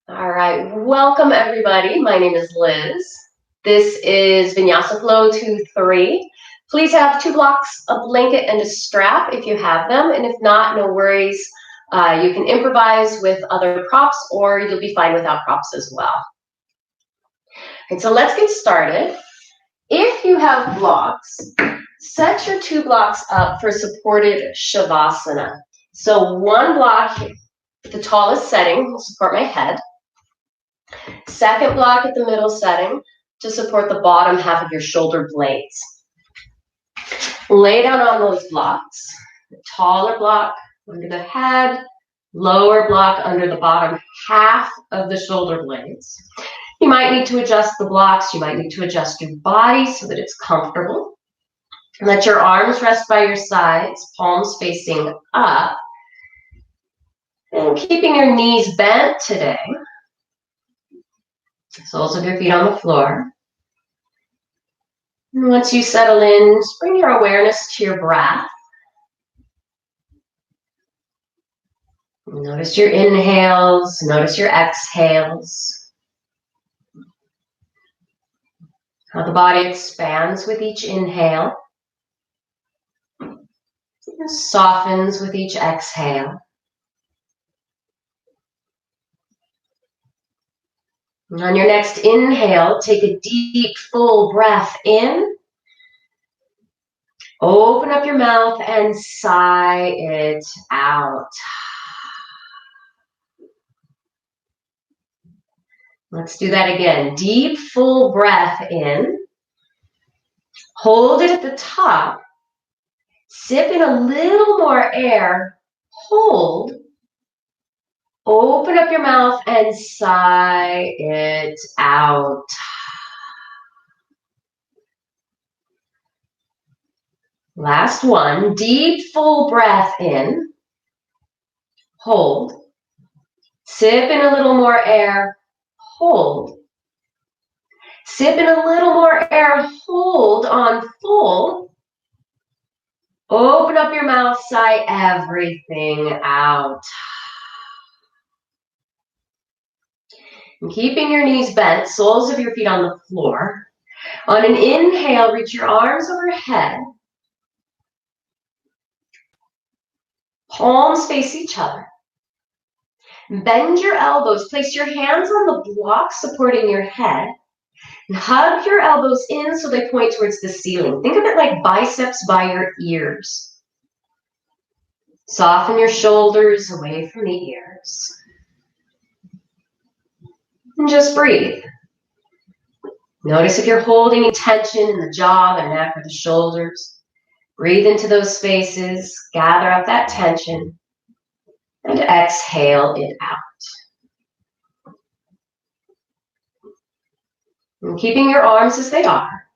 All right, welcome everybody. My name is Liz. This is Vinyasa Flow 2-3. Please have 2 blocks, a blanket, and a strap if you have them. And if not, no worries. You can improvise with other props or you'll be fine without props as well. And so let's get started. If you have blocks, set your 2 blocks up for supported Shavasana. So 1 block, the tallest setting, will support my head. Second block at the middle setting to support the bottom half of your shoulder blades. Lay down on those blocks. The taller block under the head, lower block under the bottom half of the shoulder blades. You might need to adjust the blocks. You might need to adjust your body so that it's comfortable. Let your arms rest by your sides, palms facing up. And keeping your knees bent today. Soles of your feet on the floor. And once you settle in, just bring your awareness to your breath. Notice your inhales, notice your exhales. How the body expands with each inhale. And softens with each exhale. And on your next inhale, take a deep, full breath in. Open up your mouth and sigh it out. Let's do that again. Deep, full breath in. Hold it at the top. Sip in a little more air. Hold. Open up your mouth and sigh it out. Last one. Deep, full breath in. Hold. Sip in a little more air. Hold. Sip in a little more air. Hold on full. Open up your mouth. Sigh everything out. And keeping your knees bent, soles of your feet on the floor. On an inhale, reach your arms overhead. Palms face each other. Bend your elbows. Place your hands on the block supporting your head. And hug your elbows in so they point towards the ceiling. Think of it like biceps by your ears. Soften your shoulders away from the ears. And just breathe. Notice if you're holding any tension in the jaw, the neck, or the shoulders. Breathe into those spaces. Gather up that tension. And exhale it out. And keeping your arms as they are.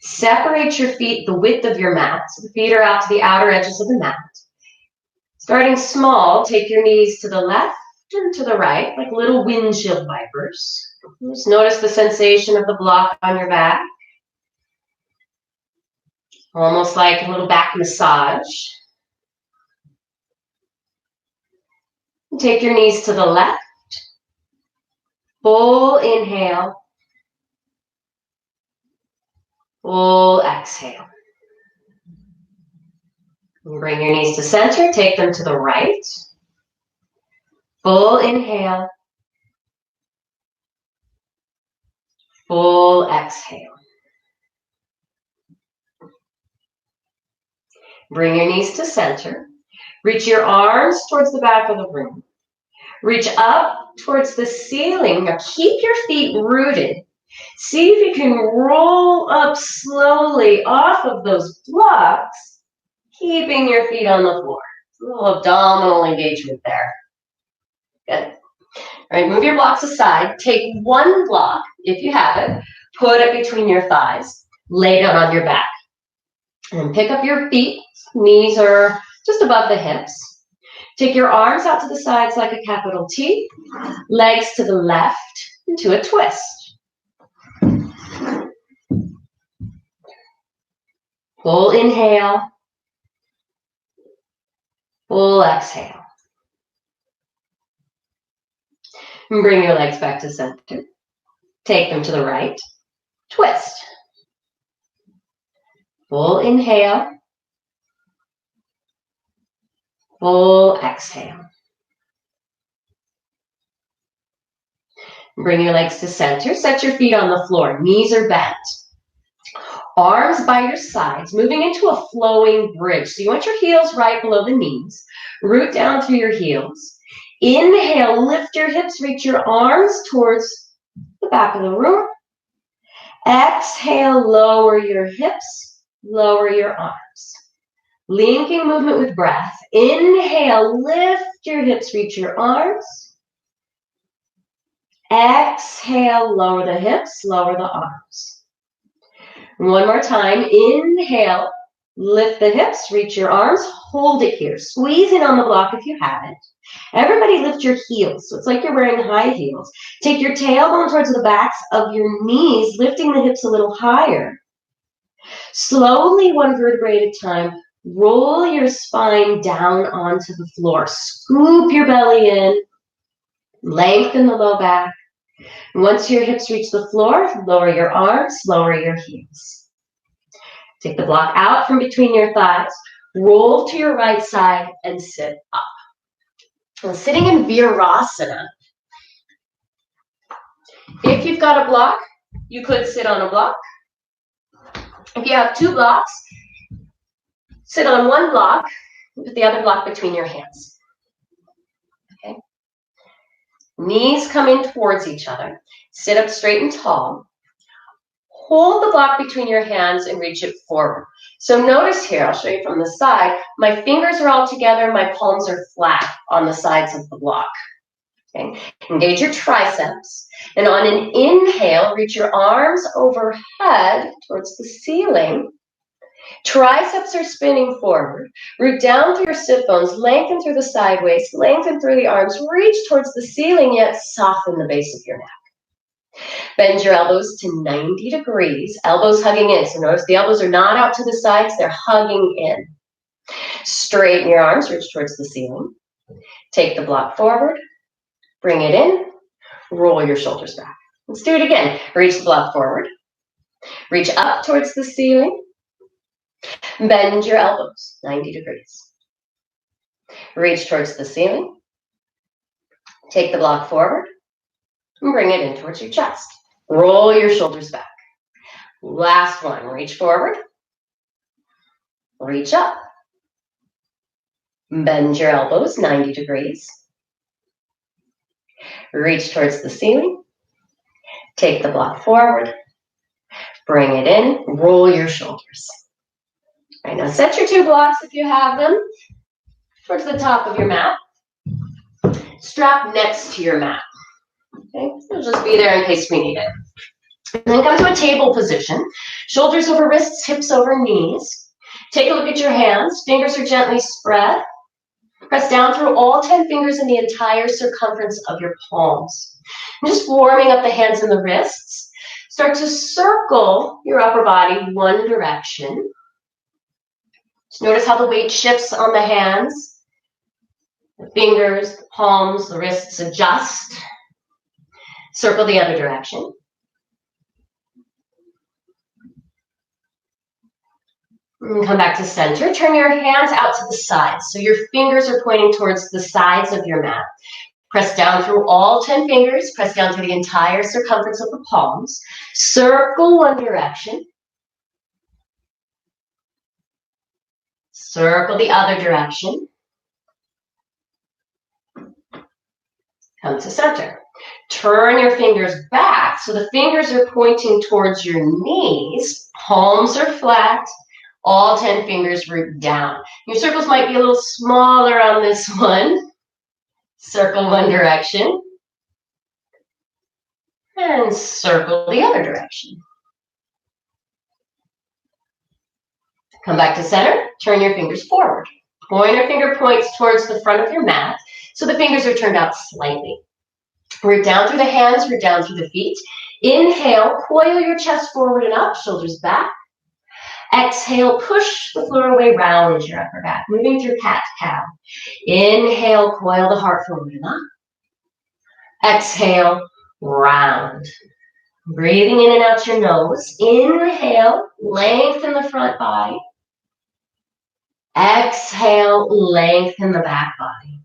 Separate your feet the width of your mat. So the feet are out to the outer edges of the mat. Starting small, take your knees to the left and to the right, like little windshield wipers. Just notice the sensation of the block on your back. Almost like a little back massage. Take your knees to the left. Full inhale. Full exhale. And bring your knees to center. Take them to the right. Full inhale. Full exhale. Bring your knees to center. Reach your arms towards the back of the room. Reach up towards the ceiling. Now keep your feet rooted. See if you can roll up slowly off of those blocks, keeping your feet on the floor. A little abdominal engagement there. Good. All right, move your blocks aside. Take 1 block, if you have it, put it between your thighs, lay down on your back. And pick up your feet. Knees are just above the hips. Take your arms out to the sides like a capital T. Legs to the left into a twist. Full inhale. Full exhale. And bring your legs back to center. Take them to the right. Twist. Full inhale. Full exhale. Bring your legs to center. Set your feet on the floor. Knees are bent. Arms by your sides, moving into a flowing bridge. So you want your heels right below the knees. Root down through your heels. Inhale, lift your hips, reach your arms towards the back of the room. Exhale, lower your hips, lower your arms. Linking movement with breath. Inhale, lift your hips, reach your arms. Exhale, lower the hips, lower the arms. One more time. Inhale, lift the hips, reach your arms, hold it here. Squeeze in on the block if you have it. Everybody lift your heels. So it's like you're wearing high heels. Take your tailbone towards the backs of your knees, lifting the hips a little higher. Slowly, one vertebrae at a time, roll your spine down onto the floor. Scoop your belly in. Lengthen the low back. Once your hips reach the floor, lower your arms, lower your heels. Take the block out from between your thighs, roll to your right side, and sit up. Now, sitting in Virasana. If you've got a block, you could sit on a block. If you have two blocks, sit on one block with the other block between your hands. Okay. Knees come in towards each other. Sit up straight and tall. Hold the block between your hands and reach it forward. So notice here, I'll show you from the side, my fingers are all together, my palms are flat on the sides of the block. Okay. Engage your triceps. And on an inhale, reach your arms overhead towards the ceiling. Triceps are spinning forward. Root down through your sit bones, lengthen through the side waist, lengthen through the arms, reach towards the ceiling, yet soften the base of your neck. Bend your elbows to 90 degrees, elbows hugging in. So notice the elbows are not out to the sides, they're hugging in. Straighten your arms, reach towards the ceiling. Take the block forward, bring it in, roll your shoulders back. Let's do it again. Reach the block forward, reach up towards the ceiling, bend your elbows 90 degrees. Reach towards the ceiling, take the block forward, and bring it in towards your chest. Roll your shoulders back. Last one, reach forward, reach up. Bend your elbows 90 degrees. Reach towards the ceiling. Take the block forward. Bring it in. Roll your shoulders. All right, now set your two blocks if you have them towards the top of your mat. Strap next to your mat. Okay, it'll just be there in case we need it. And then come to a table position. Shoulders over wrists, hips over knees. Take a look at your hands. Fingers are gently spread. Press down through all 10 fingers in the entire circumference of your palms. I'm just warming up the hands and the wrists. Start to circle your upper body one direction. Just notice how the weight shifts on the hands. The fingers, the palms, the wrists adjust. Circle the other direction. And come back to center. Turn your hands out to the sides. So your fingers are pointing towards the sides of your mat. Press down through all 10 fingers. Press down through the entire circumference of the palms. Circle one direction. Circle the other direction. Come to center. Turn your fingers back. So the fingers are pointing towards your knees. Palms are flat. All 10 fingers root down. Your circles might be a little smaller on this one. Circle one direction. And circle the other direction. Come back to center. Turn your fingers forward. Pointer finger points towards the front of your mat. So the fingers are turned out slightly. Root down through the hands, root down through the feet. Inhale, coil your chest forward and up, shoulders back. Exhale, push the floor away, round your upper back, moving through cat-cow. Inhale, coil the heart forward and up. Exhale, round. Breathing in and out your nose. Inhale, lengthen the front body. Exhale, lengthen the back body.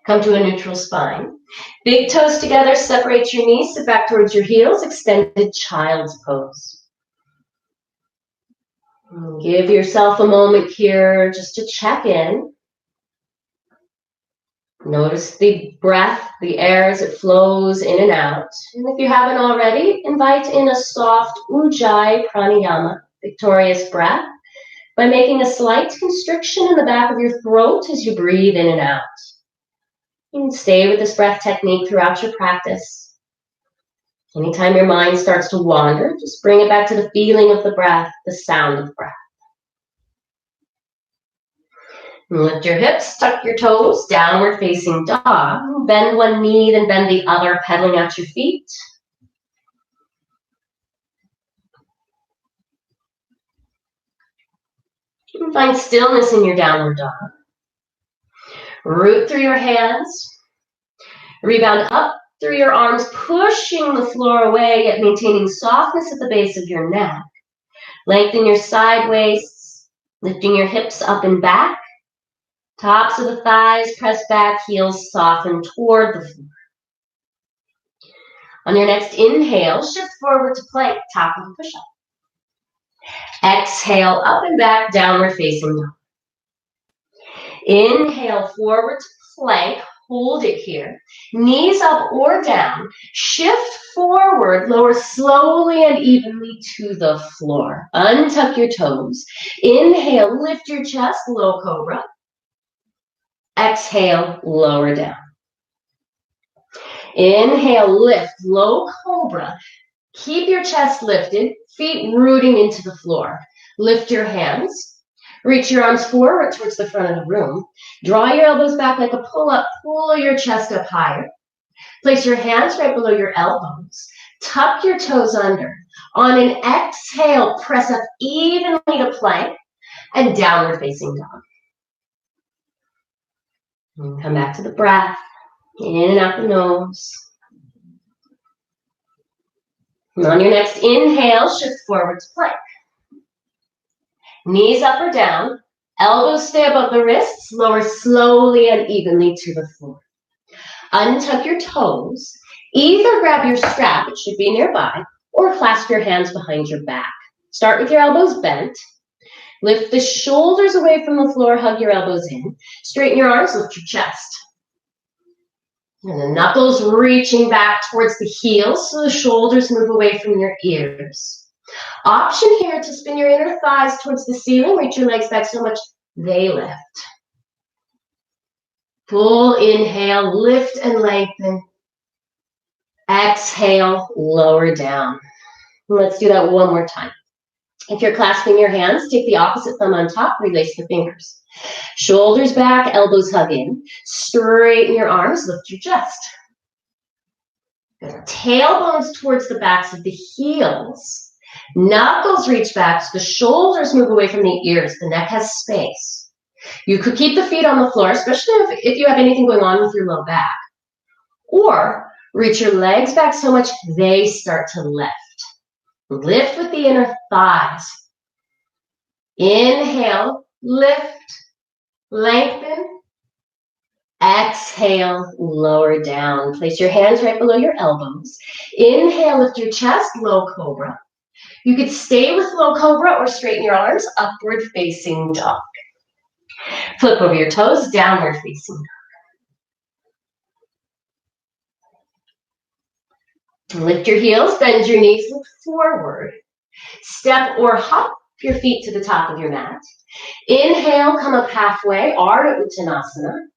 Come to a neutral spine. Big toes together, separate your knees, sit back towards your heels, extended child's pose. Give yourself a moment here just to check in. Notice the breath, the air as it flows in and out. And if you haven't already, invite in a soft Ujjayi pranayama, victorious breath, by making a slight constriction in the back of your throat as you breathe in and out. You can stay with this breath technique throughout your practice. Anytime your mind starts to wander, just bring it back to the feeling of the breath, the sound of the breath. Lift your hips, tuck your toes, downward facing dog. Bend one knee, then bend the other, pedaling out your feet. You can find stillness in your downward dog. Root through your hands. Rebound up through your arms, pushing the floor away, yet maintaining softness at the base of your neck. Lengthen your side waist, lifting your hips up and back. Tops of the thighs press back, heels soften toward the floor. On your next inhale, shift forward to plank, top of the push-up. Exhale, up and back, downward facing dog. Inhale, forward to plank, hold it here. Knees up or down, shift forward, lower slowly and evenly to the floor. Untuck your toes. Inhale, lift your chest, low cobra. Exhale, lower down. Inhale, lift, low cobra. Keep your chest lifted, feet rooting into the floor. Lift your hands. Reach your arms forward towards the front of the room. Draw your elbows back like a pull-up. Pull your chest up higher. Place your hands right below your elbows. Tuck your toes under. On an exhale, press up evenly to plank and downward facing dog. And come back to the breath. In and out the nose. And on your next inhale, shift forward to plank. Knees up or down. Elbows stay above the wrists. Lower slowly and evenly to the floor. Untuck your toes. Either grab your strap, it should be nearby, or clasp your hands behind your back. Start with your elbows bent. Lift the shoulders away from the floor, hug your elbows in. Straighten your arms, lift your chest. And the knuckles reaching back towards the heels so the shoulders move away from your ears. Option here to spin your inner thighs towards the ceiling, reach your legs back so much they lift. Full inhale, lift and lengthen. Exhale, lower down. Let's do that one more time. If you're clasping your hands, take the opposite thumb on top, release the fingers. Shoulders back, elbows hug in. Straighten your arms, lift your chest. Tailbones towards the backs of the heels. Knuckles reach back so the shoulders move away from the ears. The neck has space. You could keep the feet on the floor, especially if you have anything going on with your low back. Or reach your legs back so much they start to lift. Lift with the inner thighs. Inhale, lift, lengthen. Exhale, lower down. Place your hands right below your elbows. Inhale, lift your chest, low cobra. You could stay with low cobra or straighten your arms, upward facing dog. Flip over your toes, downward facing dog. Lift your heels, bend your knees, look forward. Step or hop your feet to the top of your mat. Inhale, come up halfway, Urdhva Dhanurasana.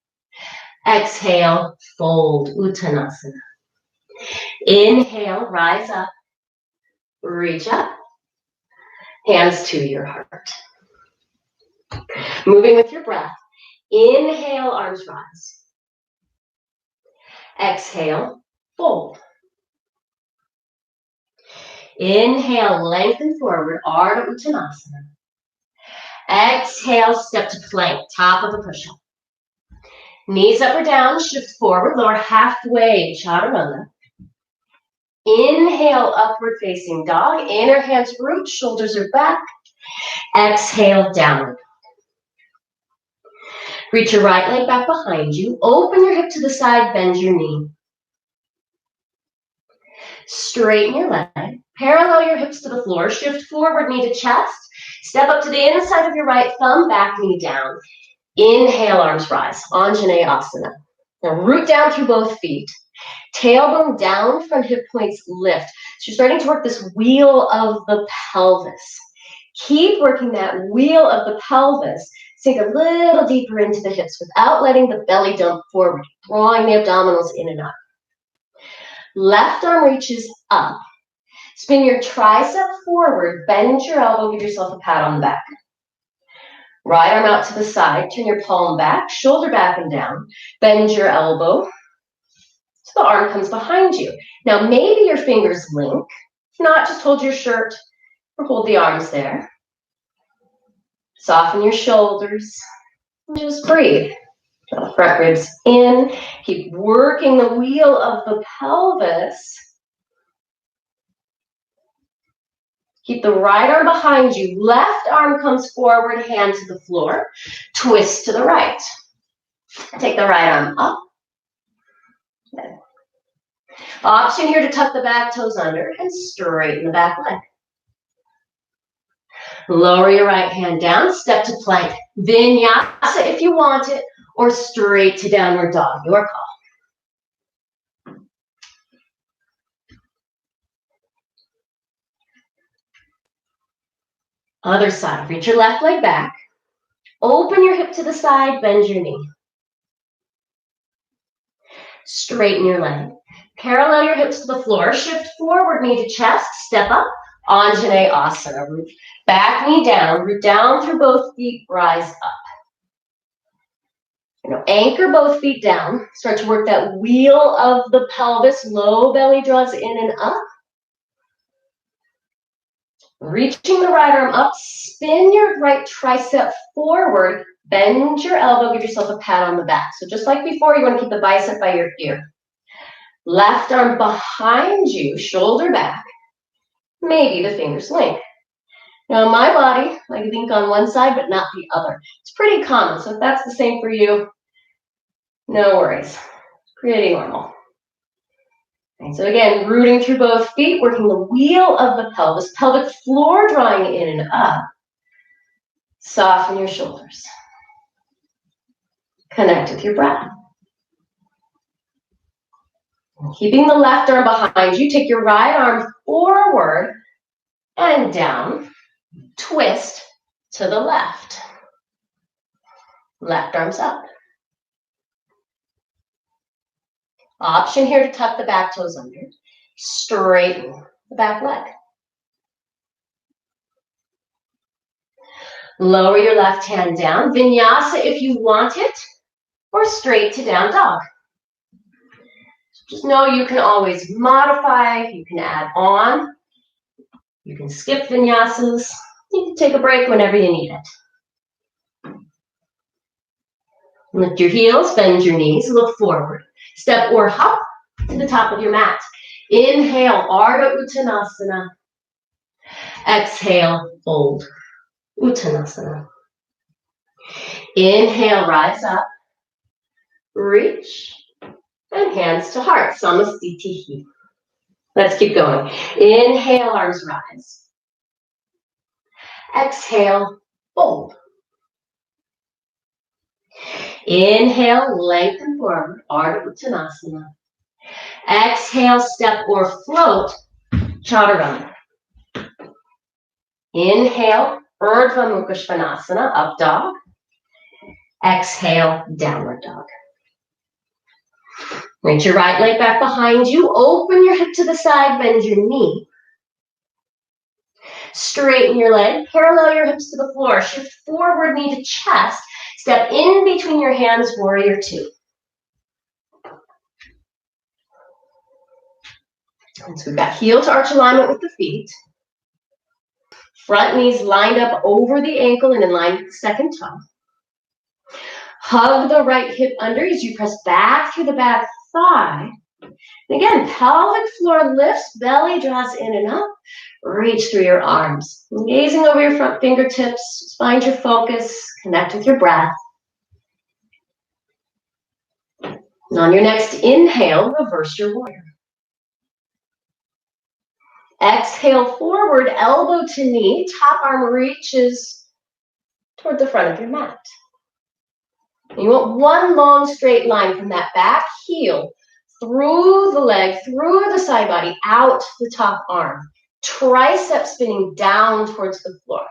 Exhale, fold, Uttanasana. Inhale, rise up, reach up, hands to your heart. Moving with your breath. Inhale, arms rise. Exhale, fold. Inhale, lengthen forward, Urdhva Dhanurasana. Exhale, step to plank, top of the push-up. Knees up or down, shift forward, lower halfway, chaturanga. Inhale, upward facing dog. Inner hands root, shoulders are back. Exhale, downward. Reach your right leg back behind you. Open your hip to the side, bend your knee. Straighten your leg. Parallel your hips to the floor. Shift forward, knee to chest. Step up to the inside of your right thumb, back knee down. Inhale, arms rise. Anjaneyasana. Now root down through both feet. Tailbone down, front hip points lift. So you're starting to work this wheel of the pelvis. Keep working that wheel of the pelvis. Sink a little deeper into the hips without letting the belly dump forward, drawing the abdominals in and up. Left arm reaches up. Spin your tricep forward, bend your elbow, give yourself a pat on the back. Right arm out to the side, turn your palm back, shoulder back and down, bend your elbow. So the arm comes behind you. Now maybe your fingers link. If not, just hold your shirt or hold the arms there. Soften your shoulders and just breathe. Front ribs in. Keep working the wheel of the pelvis. Keep the right arm behind you. Left arm comes forward, hand to the floor. Twist to the right. Take the right arm up. Option here to tuck the back toes under and straighten the back leg. Lower your right hand down, step to plank. Vinyasa if you want it, or straight to downward dog, your call. Other side, reach your left leg back. Open your hip to the side, bend your knee. Straighten your leg. Parallel your hips to the floor. Shift forward, knee to chest. Step up. Anjaneyasana. Root back knee down. Root down through both feet. Rise up. Anchor both feet down. Start to work that wheel of the pelvis. Low belly draws in and up. Reaching the right arm up. Spin your right tricep forward. Bend your elbow. Give yourself a pat on the back. So just like before, you want to keep the bicep by your ear. Left arm behind you, shoulder back. Maybe the fingers link. Now in my body, I link on one side, but not the other. It's pretty common, so if that's the same for you, no worries. Pretty normal. And so again, rooting through both feet, working the wheel of the pelvis, pelvic floor drawing in and up. Soften your shoulders. Connect with your breath. Keeping the left arm behind you, take your right arm forward and down. Twist to the left. Left arm's up. Option here to tuck the back toes under. Straighten the back leg. Lower your left hand down. Vinyasa if you want it, or straight to down dog. Just know you can always modify, you can add on, you can skip vinyasas, you can take a break whenever you need it. Lift your heels, bend your knees, look forward. Step or hop to the top of your mat. Inhale, Urdhva Dhanurasana. Exhale, fold, Uttanasana. Inhale, rise up, reach, and hands to heart, Samasthiti. Let's keep going. Inhale, arms rise. Exhale, fold. Inhale, lengthen forward, Urdhva Dhanurasana. Exhale, step or float, chaturanga. Inhale, Urdhva Dhanurasana, up dog. Exhale, downward dog. Reach your right leg back behind you. Open your hip to the side, bend your knee. Straighten your leg, parallel your hips to the floor. Shift forward, knee to chest. Step in between your hands, warrior two. And so we've got heel to arch alignment with the feet. Front knees lined up over the ankle and in line with the second toe. Hug the right hip under as you press back through the back thigh. And again, pelvic floor lifts, belly draws in and up. Reach through your arms. Gazing over your front fingertips, find your focus, connect with your breath. And on your next inhale, reverse your warrior. Exhale forward, elbow to knee, top arm reaches toward the front of your mat. And you want one long straight line from that back heel through the leg, through the side body, out the top arm. Tricep spinning down towards the floor.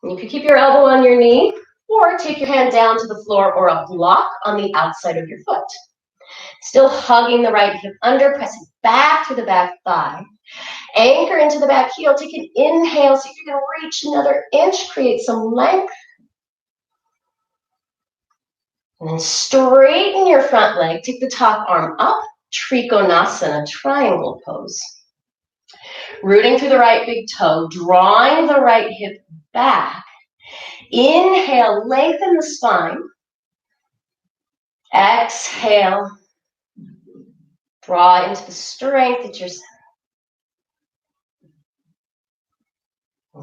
And you can keep your elbow on your knee or take your hand down to the floor or a block on the outside of your foot. Still hugging the right hip under, pressing back to the back thigh. Anchor into the back heel. Take an inhale. See if you can reach another inch. Create some length. And then straighten your front leg. Take the top arm up. Trikonasana, triangle pose. Rooting through the right big toe. Drawing the right hip back. Inhale, lengthen the spine. Exhale. Draw into the strength at your center.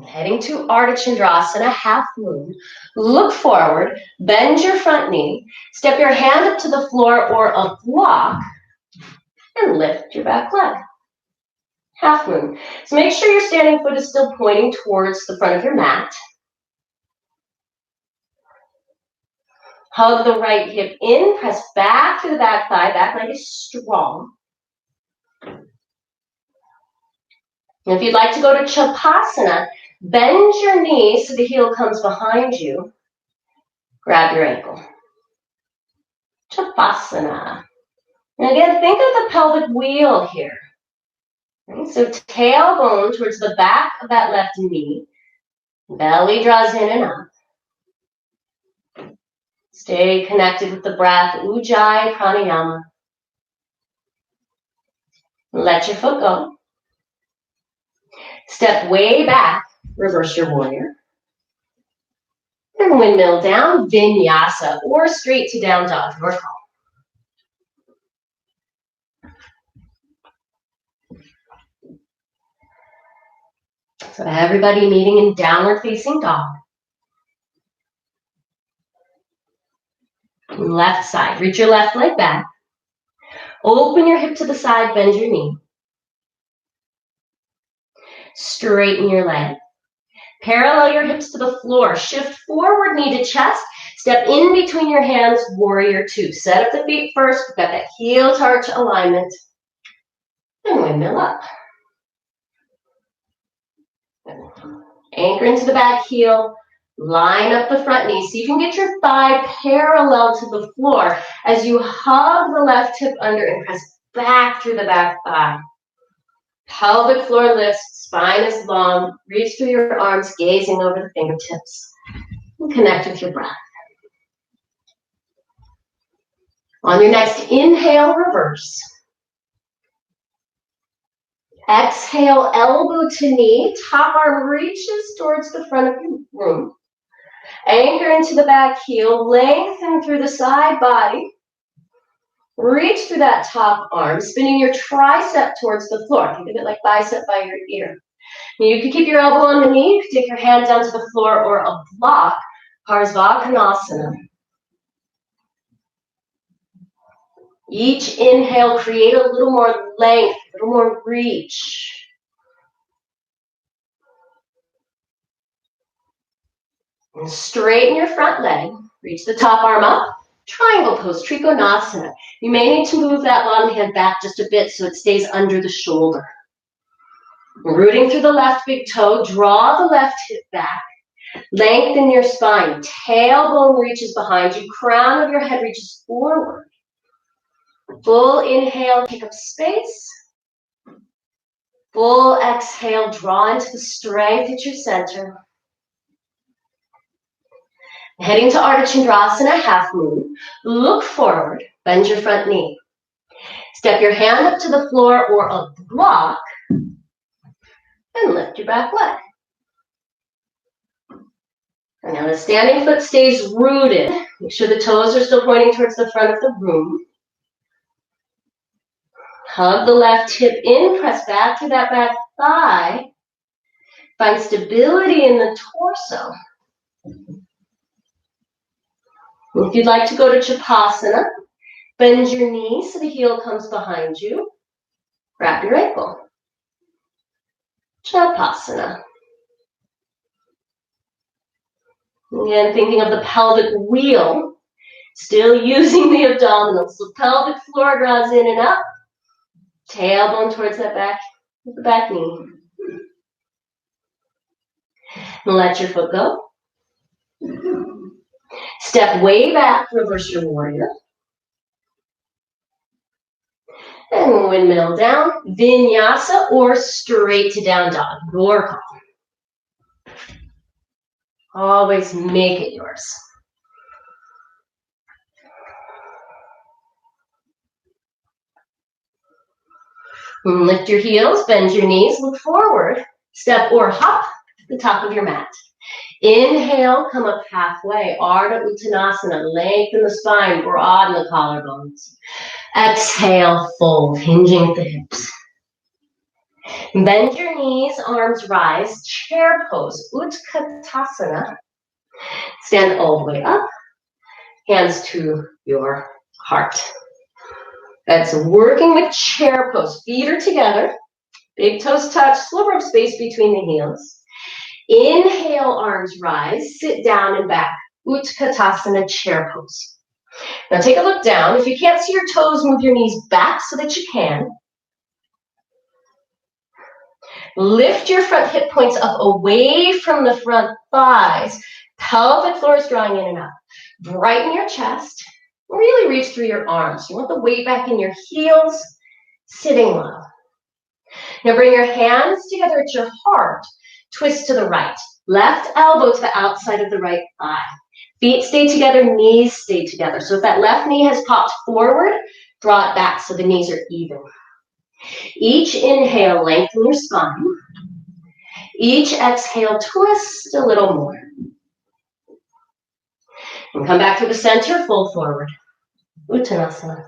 Heading to Urdhva Dhanurasana, half moon. Look forward, bend your front knee, step your hand up to the floor or a block, and lift your back leg. Half moon. So make sure your standing foot is still pointing towards the front of your mat. Hug the right hip in, press back to the back thigh, back leg is strong. And if you'd like to go to Chapasana, bend your knee so the heel comes behind you. Grab your ankle. Chapasana. And again, think of the pelvic wheel here. Okay, so tailbone towards the back of that left knee. Belly draws in and up. Stay connected with the breath. Ujjayi pranayama. Let your foot go. Step way back, reverse your warrior. And windmill down, vinyasa, or straight to down dog, your call. So everybody meeting in downward facing dog. Left side, reach your left leg back. Open your hip to the side, bend your knee. Straighten your leg. Parallel your hips to the floor. Shift forward, knee to chest. Step in between your hands, warrior two. Set up the feet first. We've got that heel to arch alignment. And windmill up. Anchor into the back heel. Line up the front knee. See if you can get your thigh parallel to the floor as you hug the left hip under and press back through the back thigh. Pelvic floor lifts, spine is long. Reach through your arms, gazing over the fingertips. And connect with your breath. On your next inhale, reverse. Exhale, elbow to knee. Top arm reaches towards the front of your room. Anchor into the back heel. Lengthen through the side body. Reach through that top arm, spinning your tricep towards the floor. Think of it like bicep by your ear. Now you can keep your elbow on the knee. You can take your hand down to the floor or a block. Parsvakonasana. Each inhale, create a little more length, a little more reach. And straighten your front leg. Reach the top arm up. Triangle pose, Trikonasana. You may need to move that long hand back just a bit so it stays under the shoulder. Rooting through the left big toe, draw the left hip back. Lengthen your spine. Tailbone reaches behind you. Crown of your head reaches forward. Full inhale, take up space. Full exhale, draw into the strength at your center. Heading to Urdhva Dhanurasana, half moon. Look forward, bend your front knee. Step your hand up to the floor or a block and lift your back leg. And now the standing foot stays rooted. Make sure the toes are still pointing towards the front of the room. Hug the left hip in, press back to that back thigh. Find stability in the torso. If you'd like to go to Chapasana, bend your knees so the heel comes behind you. Grab your ankle. Chapasana. Again, thinking of the pelvic wheel, still using the abdominals. So pelvic floor draws in and up. Tailbone towards that back, the back knee. And let your foot go. Step way back, reverse your warrior. And windmill down, Vinyasa or straight to down dog, your call. Always make it yours. And lift your heels, bend your knees, look forward, step or hop to the top of your mat. Inhale, come up halfway, Urdhva Dhanurasana, lengthen the spine, broaden the collarbones. Exhale, fold, hinging at the hips. Bend your knees, arms rise, chair pose, Utkatasana. Stand all the way up, hands to your heart. That's working with chair pose. Feet are together, big toes touch, sliver of space between the heels. Inhale, arms rise, sit down and back, Utkatasana, chair pose. Now take a look down. If you can't see your toes, move your knees back so that you can. Lift your front hip points up away from the front thighs. Pelvic floor is drawing in and up. Brighten your chest. Really reach through your arms. You want the weight back in your heels, sitting low. Now bring your hands together at your heart. Twist to the right. Left elbow to the outside of the right thigh. Feet stay together, knees stay together. So if that left knee has popped forward, draw it back so the knees are even. Each inhale, lengthen your spine. Each exhale, twist a little more. And come back to the center, fold forward. Uttanasana.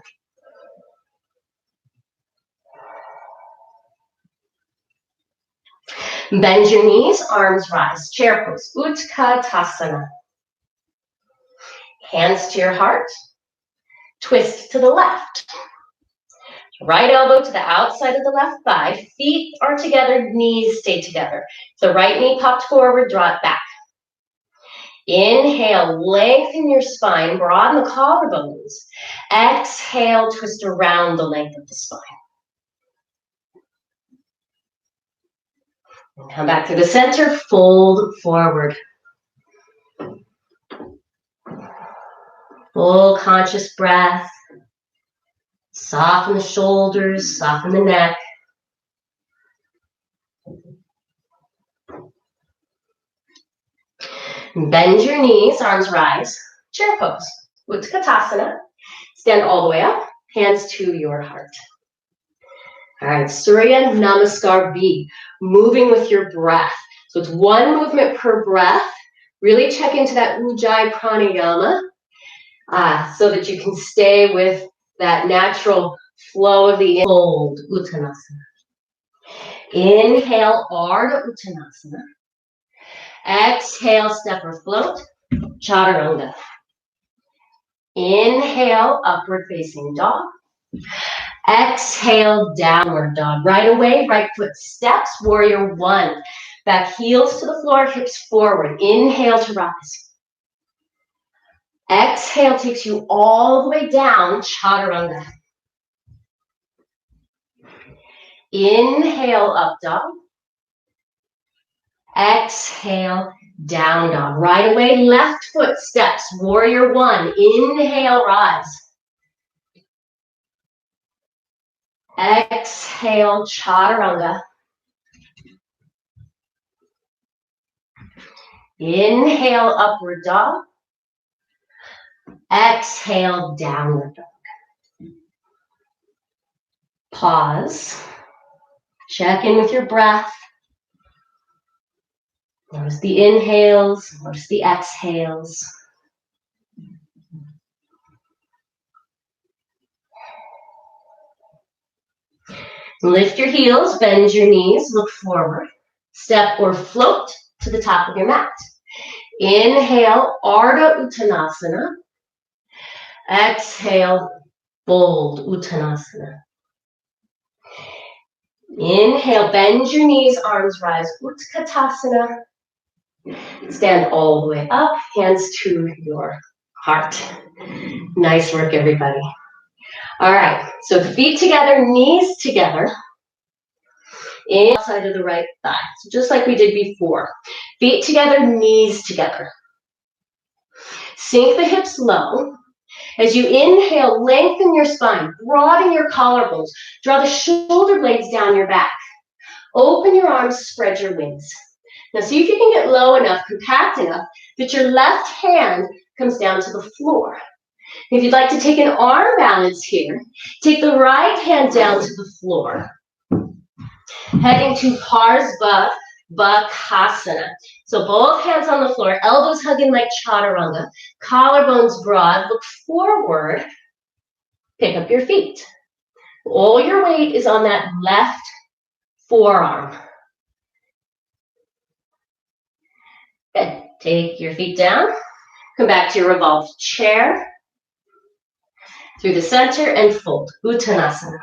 Bend your knees, arms rise, chair pose, Utkatasana. Hands to your heart, twist to the left. Right elbow to the outside of the left thigh, feet are together, knees stay together. The right knee popped forward, draw it back. Inhale, lengthen your spine, broaden the collarbones. Exhale, twist around the length of the spine. And come back to the center, fold forward. Full conscious breath. Soften the shoulders, soften the neck. Bend your knees, arms rise, chair pose, Utkatasana. Stand all the way up, hands to your heart. All right, Surya Namaskar B, moving with your breath. So it's one movement per breath. Really check into that Ujjayi pranayama so that you can stay with that natural flow of the fold, Uttanasana. Inhale, Urdhva Dhanurasana. Exhale, step or float, Chaturanga. Inhale, upward facing dog. Exhale, downward dog. Right away, right foot steps, warrior one. Back heels to the floor, hips forward. Inhale to rise. Exhale takes you all the way down, Chaturanga. Inhale, up dog. Exhale, down dog. Right away, left foot steps, warrior one. Inhale, rise. Exhale, Chaturanga. Inhale, upward dog. Exhale, downward dog. Pause. Check in with your breath. Notice the inhales, notice the exhales. Lift your heels, bend your knees, look forward. Step or float to the top of your mat. Inhale, Urdhva Uttanasana. Exhale, fold Uttanasana. Inhale, bend your knees, arms rise, Utkatasana. Stand all the way up, hands to your heart. Nice work, everybody. All right, so feet together, knees together. Inside of the right thigh, so just like we did before. Feet together, knees together. Sink the hips low. As you inhale, lengthen your spine, broaden your collarbones, draw the shoulder blades down your back. Open your arms, spread your wings. Now see if you can get low enough, compact enough, that your left hand comes down to the floor. If you'd like to take an arm balance here, take the right hand down to the floor. Heading to Parsva Bakasana. So both hands on the floor, elbows hugging like chaturanga, collarbones broad, look forward, pick up your feet. All your weight is on that left forearm. Good. Take your feet down, come back to your revolved chair, through the center and fold, Uttanasana.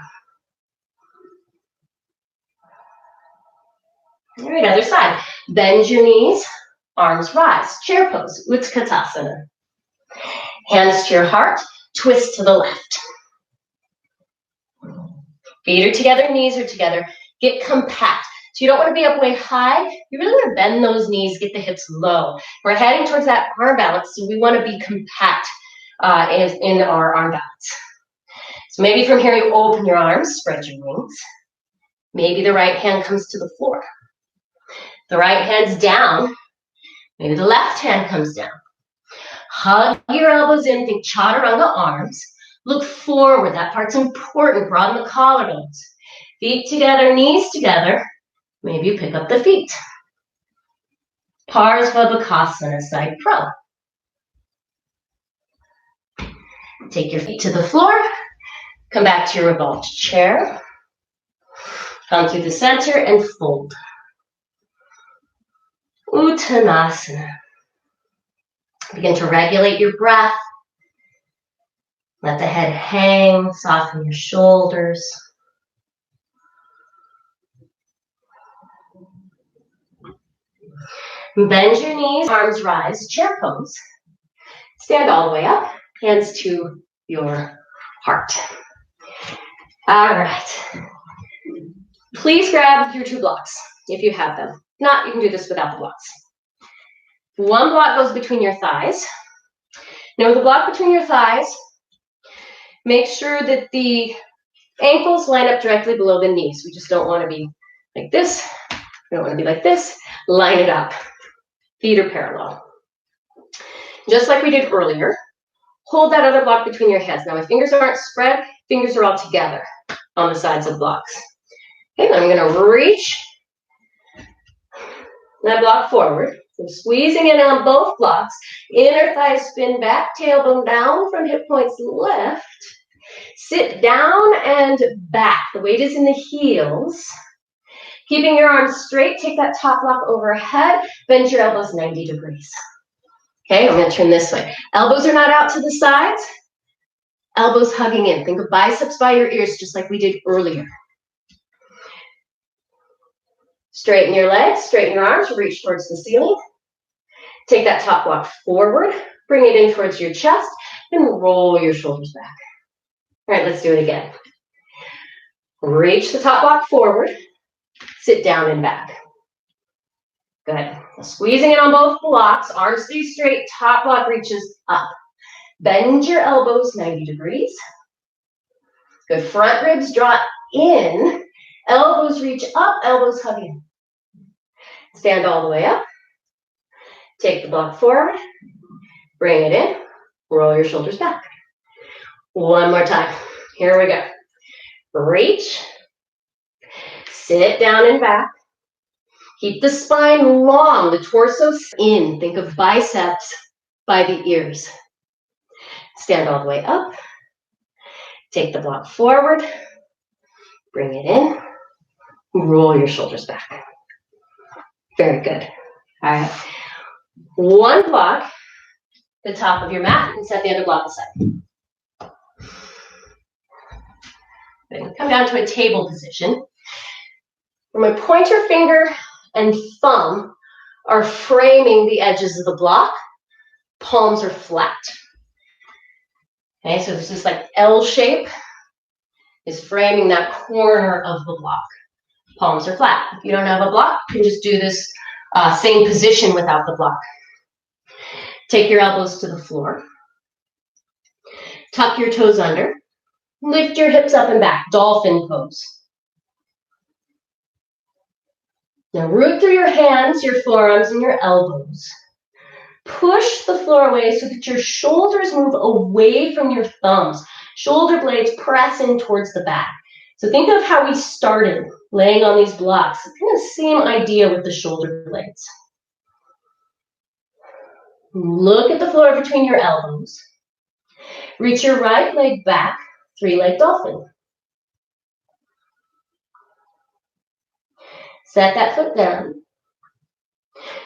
All right, other side. Bend your knees, arms rise, chair pose, Utkatasana. Hands to your heart, twist to the left. Feet are together, knees are together. Get compact. So you don't want to be up way high. You really want to bend those knees, get the hips low. We're heading towards that arm balance, so we want to be compact in our arm balance. So maybe from here you open your arms, spread your wings. Maybe the right hand comes to the floor. The right hand's down. Maybe the left hand comes down. Hug your elbows in, think chaturanga arms. Look forward, that part's important. Broaden the collarbones. Feet together, knees together. Maybe you pick up the feet. Parsva Bakasana, side pro. Take your feet to the floor. Come back to your revolved chair. Come through the center and fold. Uttanasana. Begin to regulate your breath. Let the head hang, soften your shoulders. Bend your knees, arms rise, chair pose. Stand all the way up, hands to your heart. All right. Please grab your 2 blocks if you have them. If not, you can do this without the blocks. 1 block goes between your thighs. Now with the block between your thighs, make sure that the ankles line up directly below the knees. We just don't want to be like this. We don't want to be like this. Line it up. Feet are parallel. Just like we did earlier, hold that other block between your hands. Now my fingers aren't spread, fingers are all together on the sides of blocks. Okay, I'm going to reach that block forward. So squeezing in on both blocks. Inner thighs spin back, tailbone down from hip points left. Sit down and back. The weight is in the heels. Keeping your arms straight, take that top block overhead. Bend your elbows 90 degrees. Okay, I'm going to turn this way. Elbows are not out to the sides. Elbows hugging in. Think of biceps by your ears, just like we did earlier. Straighten your legs, straighten your arms, reach towards the ceiling. Take that top block forward, bring it in towards your chest, and roll your shoulders back. All right, let's do it again. Reach the top block forward, sit down and back. Good. Squeezing in on both blocks, arms stay straight, top block reaches up. Bend your elbows 90 degrees. Good, front ribs draw in, elbows reach up, elbows hug in. Stand all the way up. Take the block forward, bring it in, roll your shoulders back. One more time. Here we go. Reach, sit down and back. Keep the spine long, the torso in. Think of biceps by the ears. Stand all the way up. Take the block forward, bring it in, Roll your shoulders back. Very good. All right. One block, the top of your mat, and set the other block aside. Come down to a table position. Where my pointer finger and thumb are framing the edges of the block. Palms are flat. Okay, so this is like L shape is framing that corner of the block. Palms are flat. If you don't have a block, you can just do this same position without the block. Take your elbows to the floor. Tuck your toes under. Lift your hips up and back, dolphin pose. Now root through your hands, your forearms, and your elbows. Push the floor away so that your shoulders move away from your thumbs. Shoulder blades press in towards the back. So think of how we started laying on these blocks. It's kind of the same idea with the shoulder blades. Look at the floor between your elbows. Reach your right leg back, three-leg dolphin. Set that foot down.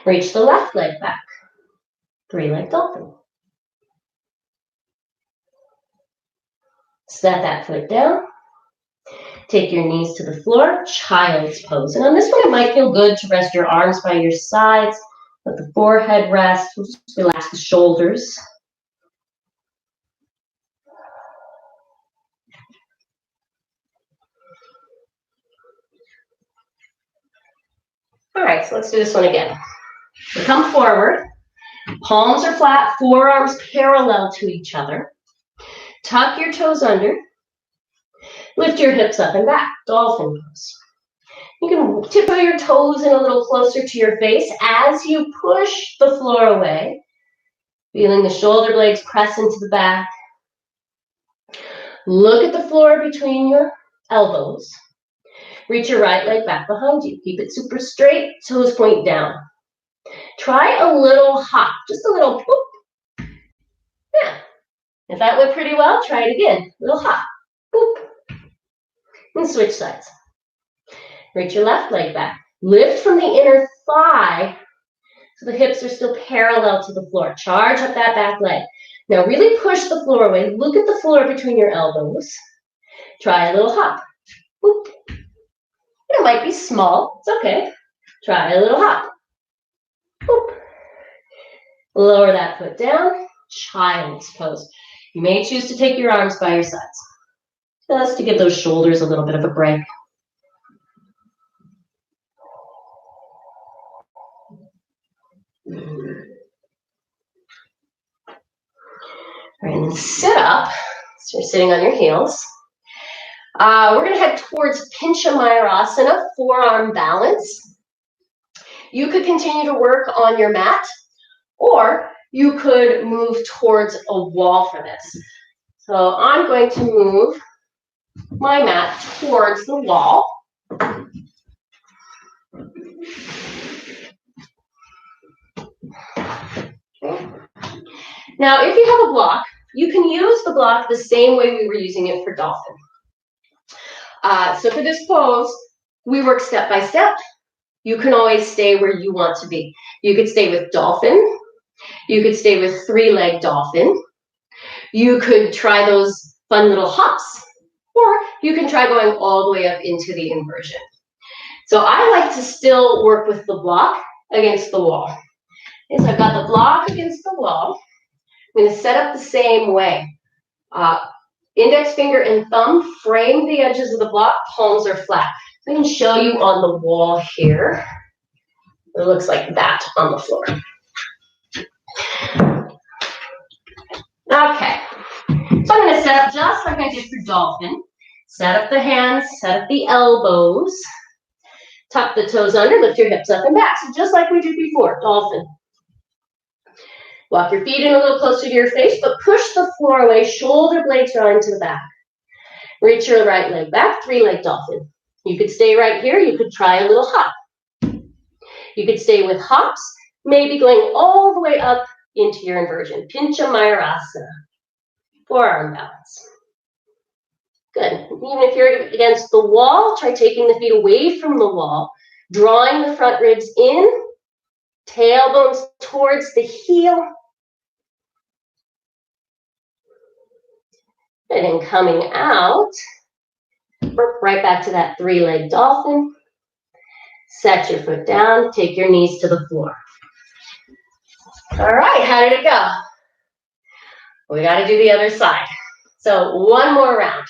Reach the left leg back, three-leg dolphin. Set that foot down. Take your knees to the floor, child's pose. And on this one, it might feel good to rest your arms by your sides. Let the forehead rest. Just relax the shoulders. All right, so let's do this one again. So come forward. Palms are flat, forearms parallel to each other. Tuck your toes under. Lift your hips up and back, dolphin pose. You can tiptoe your toes in a little closer to your face as you push the floor away, feeling the shoulder blades press into the back. Look at the floor between your elbows. Reach your right leg back behind you. Keep it super straight, toes point down. Try a little hop, just a little boop. Yeah. If that went pretty well, try it again. Little hop, boop. And switch sides. Reach your left leg back. Lift from the inner thigh so the hips are still parallel to the floor. Charge up that back leg. Now really push the floor away. Look at the floor between your elbows. Try a little hop. Boop. It might be small. It's okay. Try a little hop. Boop. Lower that foot down. Child's pose. You may choose to take your arms by your sides, just to give those shoulders a little bit of a break. All right, and then sit up. So you're sitting on your heels. We're going to head towards Pincha Mayurasana, forearm balance. You could continue to work on your mat, or you could move towards a wall for this. So I'm going to move my mat towards the wall. Okay. Now, if you have a block, you can use the block the same way we were using it for dolphin. So for this pose, we work step by step. You can always stay where you want to be. You could stay with dolphin. You could stay with three-leg dolphin. You could try those fun little hops, or you can try going all the way up into the inversion. So I like to still work with the block against the wall. Okay, so I've got the block against the wall. I'm going to set up the same way. Index finger and thumb frame the edges of the block. Palms are flat. I can show you on the wall here. It looks like that on the floor. Okay. So I'm going to set up just like I did for dolphin. Set up the hands, set up the elbows. Tuck the toes under, lift your hips up and back. So just like we did before, dolphin. Walk your feet in a little closer to your face, but push the floor away, shoulder blades drawing to the back. Reach your right leg back, three-leg dolphin. You could stay right here. You could try a little hop. You could stay with hops, maybe going all the way up into your inversion. Pincha Mayurasana, forearm balance. Good. Even if you're against the wall, try taking the feet away from the wall, drawing the front ribs in, tailbones towards the heel. And then coming out, right back to that three-legged dolphin. Set your foot down, take your knees to the floor. All right, how did it go? We got to do the other side. So one more round.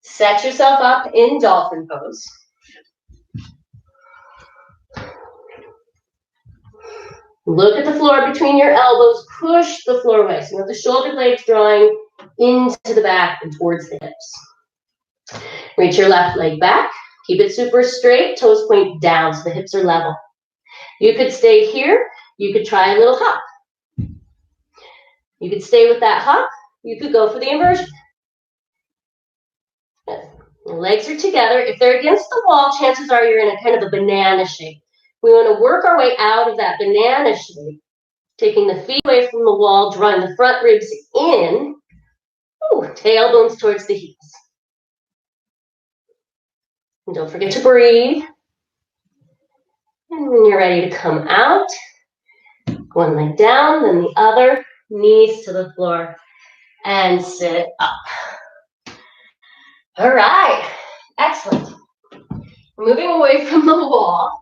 Set yourself up in dolphin pose. Look at the floor between your elbows. Push the floor away. So you have the shoulder blades drawing into the back and towards the hips. Reach your left leg back. Keep it super straight. Toes point down so the hips are level. You could stay here. You could try a little hop. You could stay with that hop. You could go for the inversion. The legs are together. If they're against the wall, chances are you're in a kind of a banana shape. We want to work our way out of that banana shape, taking the feet away from the wall, drawing the front ribs in. Ooh, tailbones towards the heels. And don't forget to breathe. And when you're ready to come out, one leg down, then the other, knees to the floor, and sit up. All right, excellent. Moving away from the wall.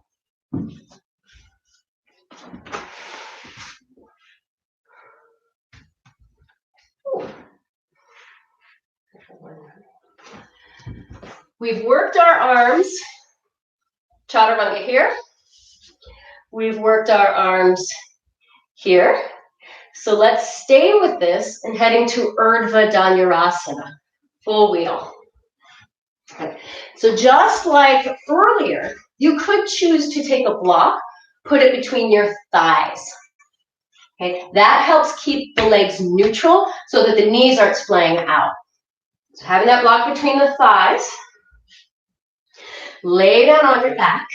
We've worked our arms, chaturanga here. We've worked our arms here. So let's stay with this and heading to Urdhva Dhanurasana, full wheel. Okay. So just like earlier, you could choose to take a block, put it between your thighs. Okay. That helps keep the legs neutral so that the knees aren't splaying out. So having that block between the thighs, lay down on your back,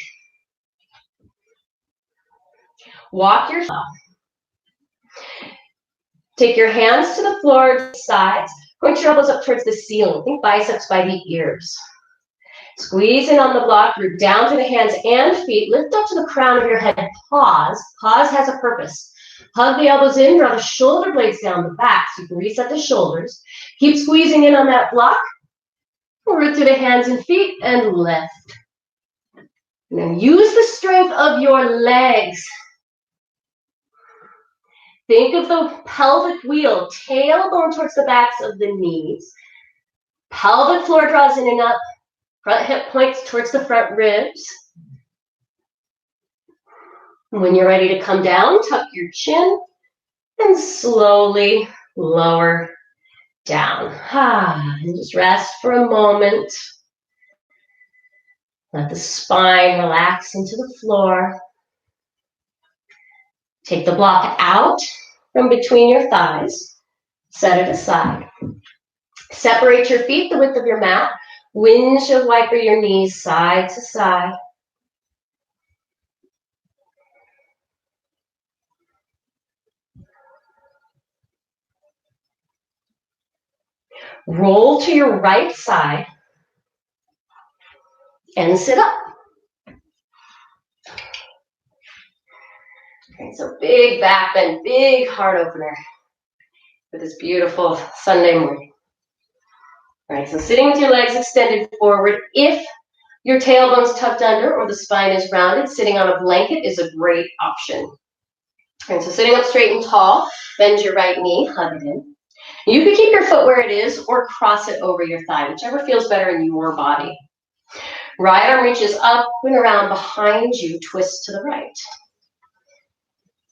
walk yourself. Take your hands to the floor, to the sides, point your elbows up towards the ceiling. Think biceps by the ears. Squeeze in on the block, root down to the hands and feet, lift up to the crown of your head, pause. Pause has a purpose. Hug the elbows in, draw the shoulder blades down the back so you can reset the shoulders. Keep squeezing in on that block. Root through the hands and feet and lift. And then use the strength of your legs. Think of the pelvic wheel, tailbone towards the backs of the knees. Pelvic floor draws in and up. Front hip points towards the front ribs. When you're ready to come down, tuck your chin and slowly lower down. And just rest for a moment. Let the spine relax into the floor. Take the block out from between your thighs. Set it aside. Separate your feet the width of your mat. Windshield wiper your knees side to side. Roll to your right side and sit up. Okay, so big back bend, big heart opener for this beautiful Sunday morning. All right, so sitting with your legs extended forward. If your tailbone's tucked under or the spine is rounded, sitting on a blanket is a great option. All right, so sitting up straight and tall, bend your right knee, hug it in. You can keep your foot where it is or cross it over your thigh, whichever feels better in your body. Right arm reaches up and around behind you, twist to the right.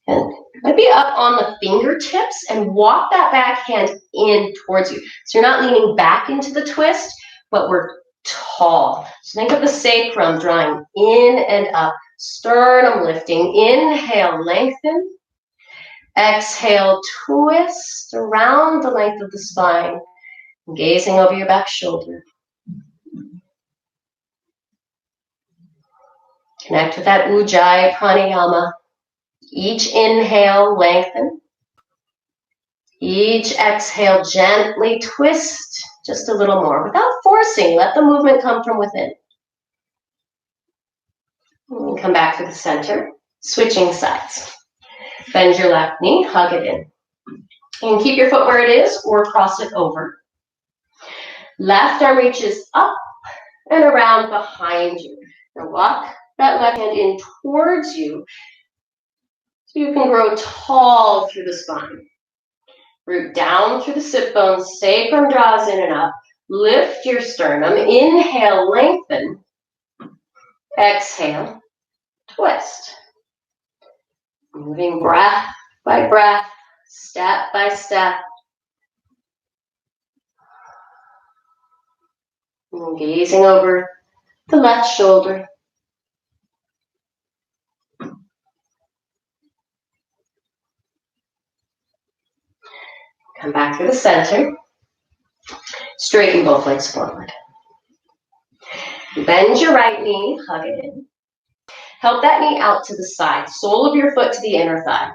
And maybe up on the fingertips and walk that back hand in towards you. So you're not leaning back into the twist, but we're tall. So think of the sacrum drawing in and up, sternum lifting. Inhale, lengthen. Exhale, twist around the length of the spine, gazing over your back shoulder. Connect with that Ujjayi pranayama. Each inhale, lengthen. Each exhale, gently twist just a little more without forcing. Let the movement come from within. And come back to the center, switching sides. Bend your left knee, hug it in. And keep your foot where it is or cross it over. Left arm reaches up and around behind you. Now walk that left hand in towards you so you can grow tall through the spine. Root down through the sit bones, sacrum draws in and up. Lift your sternum, inhale, lengthen. Exhale, twist. Moving breath by breath, step by step. And gazing over the left shoulder. Come back to the center. Straighten both legs forward. Bend your right knee, hug it in. Help that knee out to the side, sole of your foot to the inner thigh.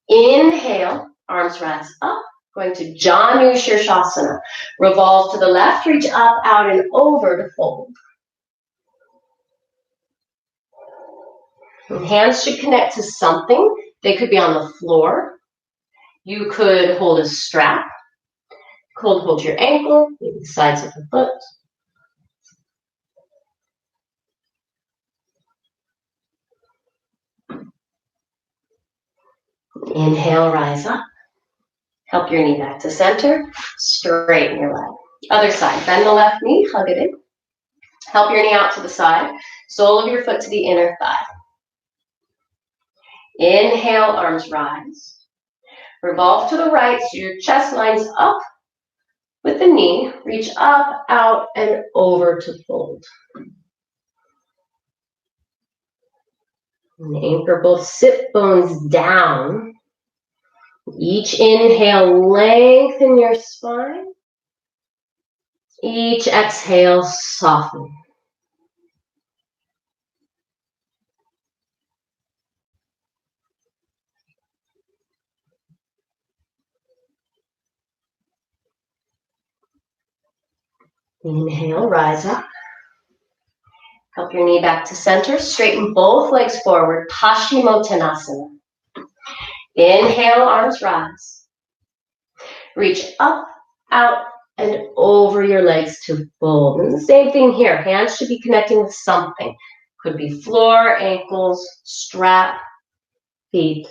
Inhale, arms rise up. Going to Janu Shirshasana. Revolve to the left, reach up, out, and over to fold. And hands should connect to something. They could be on the floor. You could hold a strap. Hold your ankle, maybe the sides of the foot. Inhale, rise up. Help your knee back to center. Straighten your leg. Other side. Bend the left knee, hug it in. Help your knee out to the side. Sole of your foot to the inner thigh. Inhale, arms rise. Revolve to the right so your chest lines up with the knee. Reach up, out, and over to fold. And anchor both sit bones down. Each inhale, lengthen your spine. Each exhale, soften. Inhale, rise up. Help your knee back to center. Straighten both legs forward. Paschimottanasana. Inhale, arms rise. Reach up, out, and over your legs to fold. And the same thing here. Hands should be connecting with something. Could be floor, ankles, strap, feet.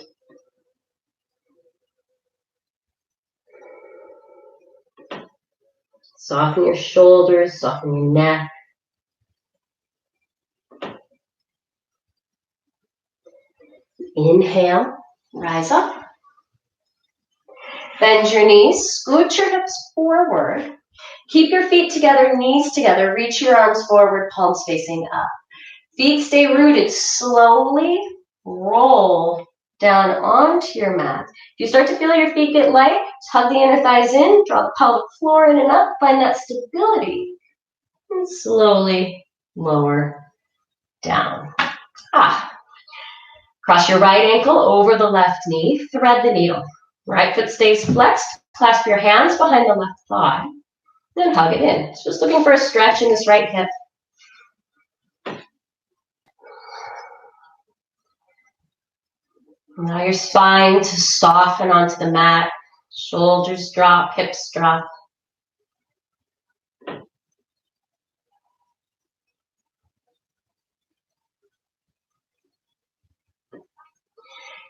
Soften your shoulders, soften your neck. Inhale, rise up. Bend your knees, scoot your hips forward. Keep your feet together, knees together. Reach your arms forward, palms facing up. Feet stay rooted. Slowly roll down onto your mat. If you start to feel your feet get light, hug the inner thighs in, draw the pelvic floor in and up, find that stability, and slowly lower down. Cross your right ankle over the left knee, thread the needle. Right foot stays flexed, clasp your hands behind the left thigh, then hug it in. It's just looking for a stretch in this right hip. Allow your spine to soften onto the mat. Shoulders drop, hips drop.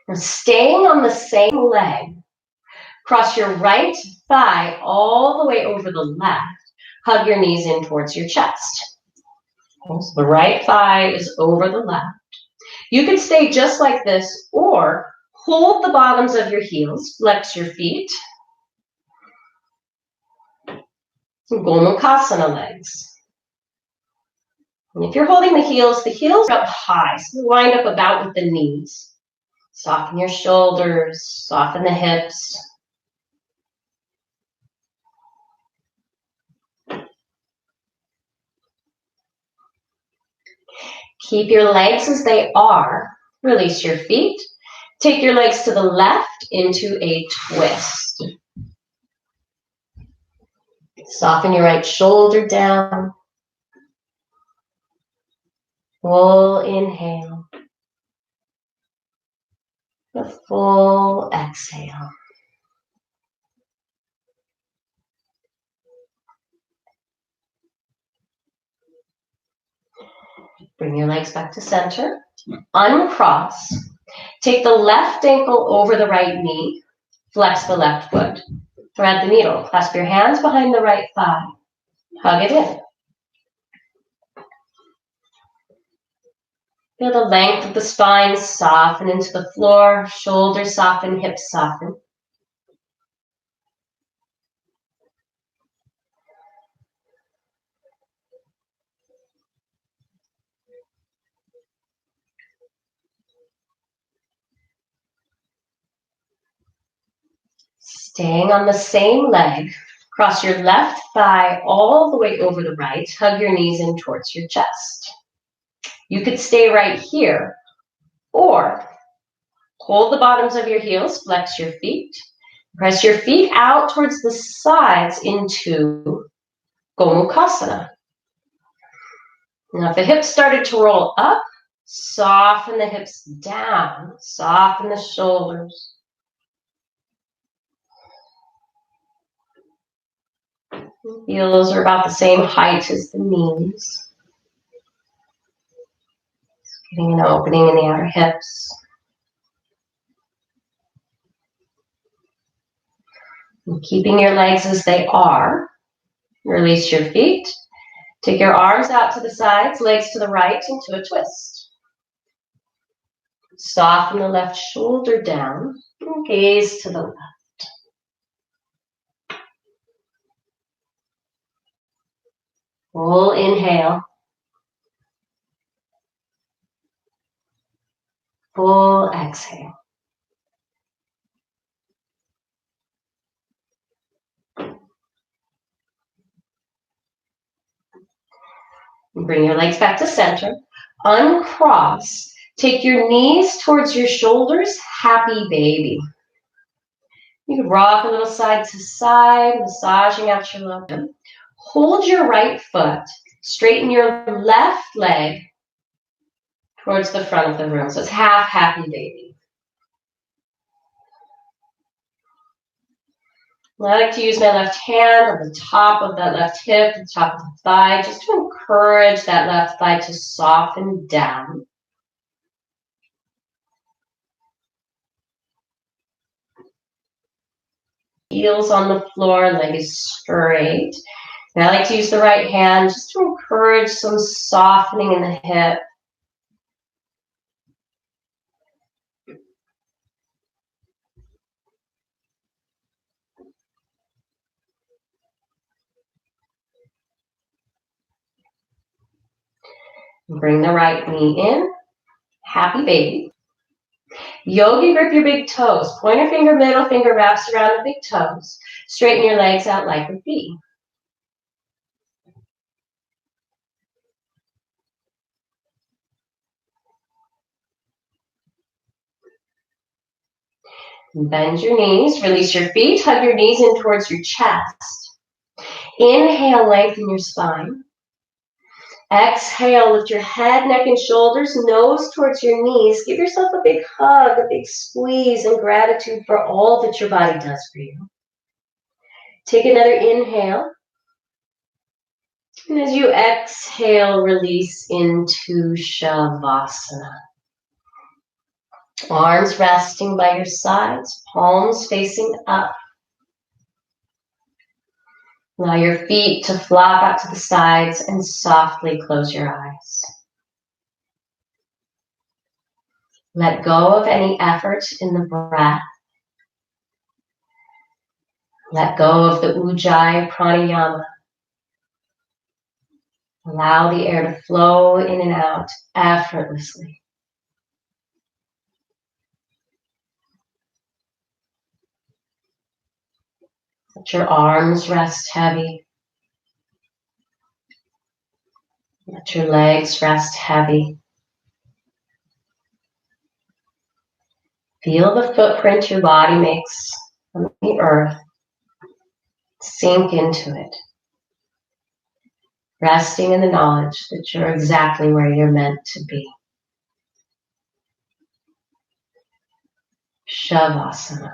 Now staying on the same leg, cross your right thigh all the way over the left. Hug your knees in towards your chest. Okay, so the right thigh is over the left. You can stay just like this or hold the bottoms of your heels, flex your feet. Some Gomukhasana legs. And if you're holding the heels are up high, so line up about with the knees. Soften your shoulders, soften the hips. Keep your legs as they are. Release your feet. Take your legs to the left into a twist. Soften your right shoulder down. Full inhale. A full exhale. Bring your legs back to center. Uncross. Take the left ankle over the right knee. Flex the left foot. Thread the needle. Clasp your hands behind the right thigh. Hug it in. Feel the length of the spine soften into the floor. Shoulders soften, hips soften. Staying on the same leg, cross your left thigh all the way over the right. Hug your knees in towards your chest. You could stay right here, or hold the bottoms of your heels, flex your feet. Press your feet out towards the sides into Gomukhasana. Now if the hips started to roll up, soften the hips down, soften the shoulders. Heels are about the same height as the knees. Getting an opening in the outer hips. And keeping your legs as they are. Release your feet. Take your arms out to the sides, legs to the right into a twist. Soften the left shoulder down and gaze to the left. Full inhale. Full exhale. And bring your legs back to center. Uncross. Take your knees towards your shoulders. Happy baby. You can rock a little side to side, massaging out your lower back. Hold your right foot. Straighten your left leg towards the front of the room. So it's half happy baby. I like to use my left hand on the top of that left hip, the top of the thigh, just to encourage that left thigh to soften down. Heels on the floor, leg is straight. And I like to use the right hand just to encourage some softening in the hip. Bring the right knee in. Happy baby. Yogi grip your big toes. Pointer finger, middle finger wraps around the big toes. Straighten your legs out like a V. Bend your knees. Release your feet. Hug your knees in towards your chest. Inhale, lengthen your spine. Exhale, lift your head, neck, and shoulders, nose towards your knees. Give yourself a big hug, a big squeeze, and gratitude for all that your body does for you. Take another inhale. And as you exhale, release into Shavasana. Arms resting by your sides, palms facing up. Allow your feet to flop out to the sides and softly close your eyes. Let go of any effort in the breath. Let go of the Ujjayi pranayama. Allow the air to flow in and out effortlessly. Let your arms rest heavy. Let your legs rest heavy. Feel the footprint your body makes on the earth. Sink into it. resting in the knowledge that you're exactly where you're meant to be. Shavasana.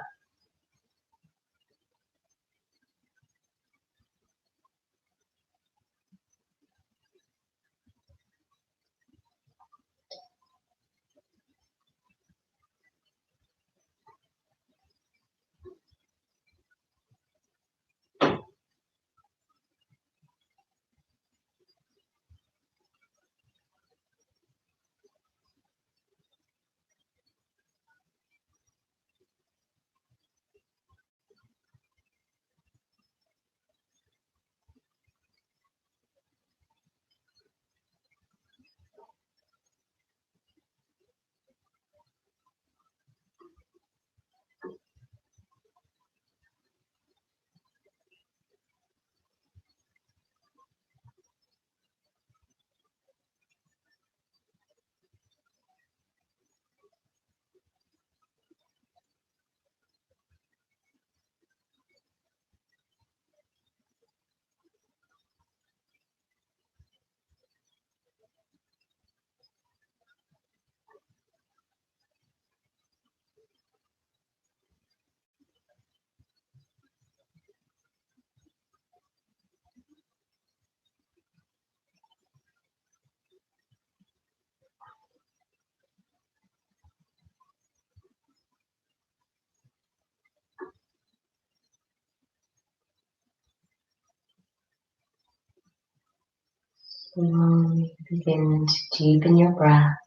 Slowly begin to deepen your breath.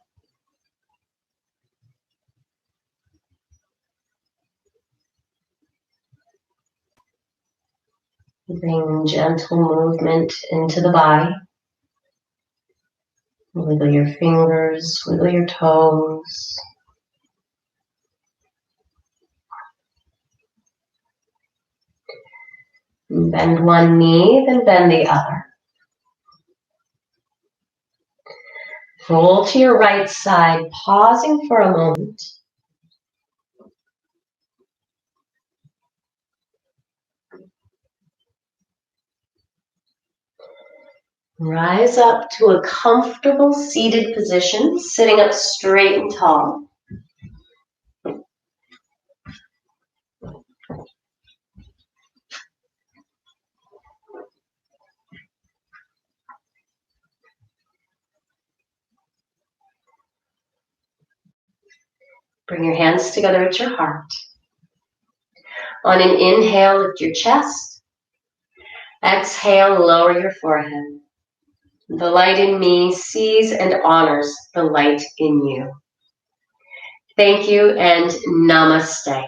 Bring gentle movement into the body. Wiggle your fingers, wiggle your toes. Bend one knee, then bend the other. Roll to your right side, pausing for a moment. Rise up to a comfortable seated position, sitting up straight and tall. Bring your hands together at your heart. On an inhale, lift your chest. Exhale, lower your forehead. The light in me sees and honors the light in you. Thank you and namaste.